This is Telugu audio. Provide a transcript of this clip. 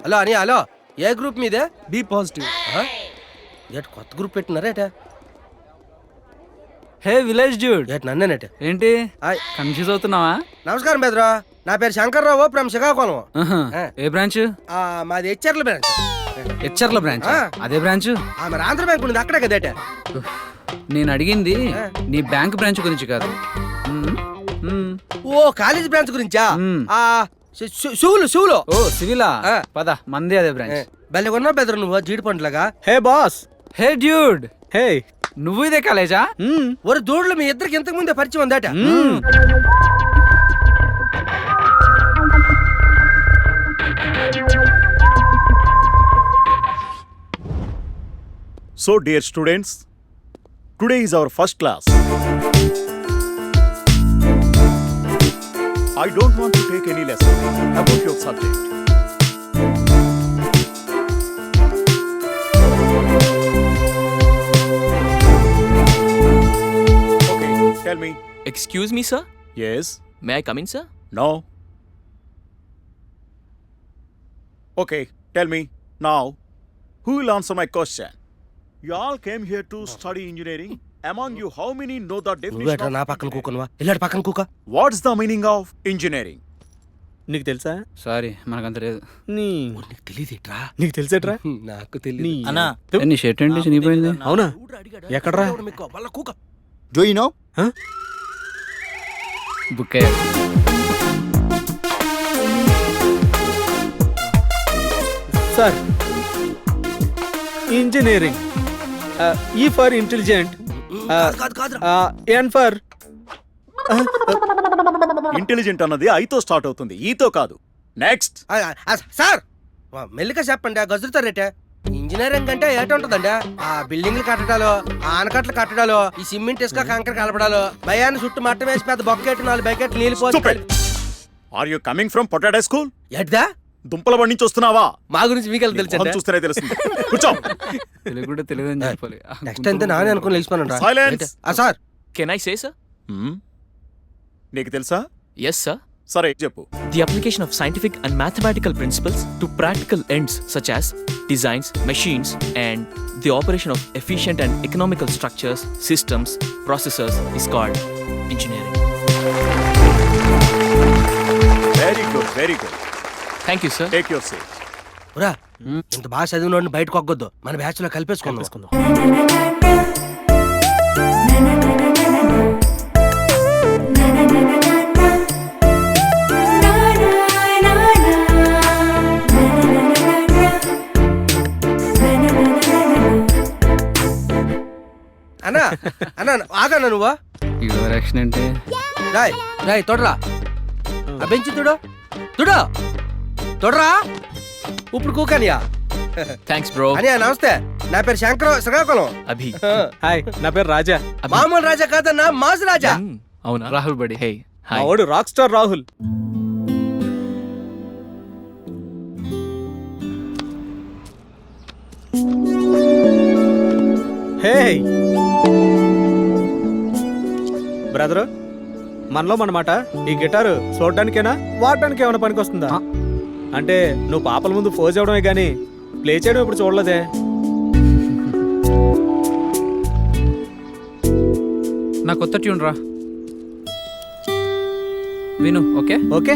హలో అని హలో ఏ గ్రూప్ మీదే? B positive. ఏట కొత్త గ్రూప్ పెట్టినారేట? హే విలేజ్ డ్యూడ్, ఏట నన్నేనట? ఏంటి హాయ్ కన్ఫ్యూజ్ అవుతున్నావా? నమస్కారం బెదరా, నా పేరు శంకర్రావు ఫ్రమ్ శ్రీకాకుళం. ఏ బ్రాంచ్? మాది హెచ్ఆర్ల బ్రాంచ్. హెచ్ఆర్ల బ్రాంచ్? అదే బ్రాంచ్. మరి ఆంధ్ర బ్యాంక్ ఉంది అక్కడే కదేట. నేను అడిగింది నీ బ్యాంక్ బ్రాంచ్ గురించి కాదు. ఓ కాలేజ్ బ్రాంచ్ గురించా? శివులు. ఓ సివిలా? పద మంది అదే బ్రాంచ్. బెల్ల కొన్నావు బెదరు నువ్వు జీడి పండులాగా. హే బాస్. హే డ్యూడ్. హే నువ్వు ఇదే కాలేజా? ఒరు దూడలు మీ ఇద్దరికి ఇంతకు ముందే పరిచయం ఉందట. So dear students, today is our first class. I don't want to take any lesson about your subject. Okay, tell me. Excuse me, sir. Yes. May I come in, sir? No. Okay, tell me now. Who will answer my question? You all came here to study engineering. Among you, how many know the నువ్వేట definition నా of పక్కన engineering? కూకునువా? ఇల్లాడు పక్కన కూక. What's the meaning of engineering? నీకు తెలుసా? సారీ మనకంత లేదు. నీకు తెలియదేట్రా? నీకు తెలుసేట్రా? నాకు తెలియదు. అన్నా నీ షర్ట్ ఏంటి చినిగిపోయింది? అవునా? ఎక్కడ్రా? కూక. Do you know? బుక్ అయ్యాడు. Sir engineering, E for intelligent, కాదురా. ఎన్ ఫర్ ఇంటెలిజెంట్ అన్నది ఐతో స్టార్ట్ అవుతుంది, ఈతో కాదు. నెక్స్ట్. సార్ మెల్లిగా చెప్పండి, గజురుతారేటే. ఇంజనీరింగ్ అంటే ఏటుంటదండి? ఆ బిల్డింగ్లు కట్టడాలు, ఆ ఆనకట్లు కట్టడాలు, ఈ సిమెంట్ ఇసుక కంకర కలపడాలు, భయాన్ని చుట్టూ మట్ట వేసి పెద్ద బొక్కెట్టు 4 బకెట్లు నీళ్ళు పోసి. Are you coming from potato school? ఎడ్దా దుంపల బండి నుంచి వస్తున్నావా? మా గురించి మీకు మొహం తెలుసు. చూస్తేనే తెలుస్తుంది. కూర్చో. తెలుగు కూడా తెలియదు అని చెప్పాలి. నెక్స్ట్ అయితే నానే అనుకుని లేచిపోయాను. Silence. Sir Can I say, sir? నీకు తెలుసా? Yes, sir. సరే చెప్పు. The application of scientific and mathematical principles to practical ends such as designs, machines, and the operation of efficient and economical structures, systems, processes is called engineering. Very good, very good. Thank you, sir. Take your seat. రా, ఇంత బాగా చదివినోడిని బయటకు ఒగ్గొద్దు, మన బ్యాచ్ లో కలిపేసుకుందాం. అన్నా అన్నా ఆగన్నా నువ్వా? యువర్ యాక్షన్ ఏంటి? రాయ్ రాయ్ తొడరా, ఆ బెంచి తుడో తొడరా. ఇప్పుడు కూకనియా. Thanks, bro. అనియా నమస్తే, నా పేరు శంకర్, శ్రీకాకుళం. Abhi. హాయ్, నా పేరు రాజా. మామూలు రాజా కాదన్నా, మాజు రాజా. అవునా? రాహుల్ బడి. Hey. మా Hi. వాడు రాక్ స్టార్ రాహుల్. హే బ్రదరు, మనలో మనమాట ఈ గిటారు చూడడానికేనా వాడడానికి ఏమైనా పనికి వస్తుందా? అంటే నువ్వు పాపల ముందు ఫోజ్ అవడమే గానీ ప్లే చేయడం ఇప్పుడు చూడలేదే. నా కొత్త ట్యూన్ రా, విను. Okay okay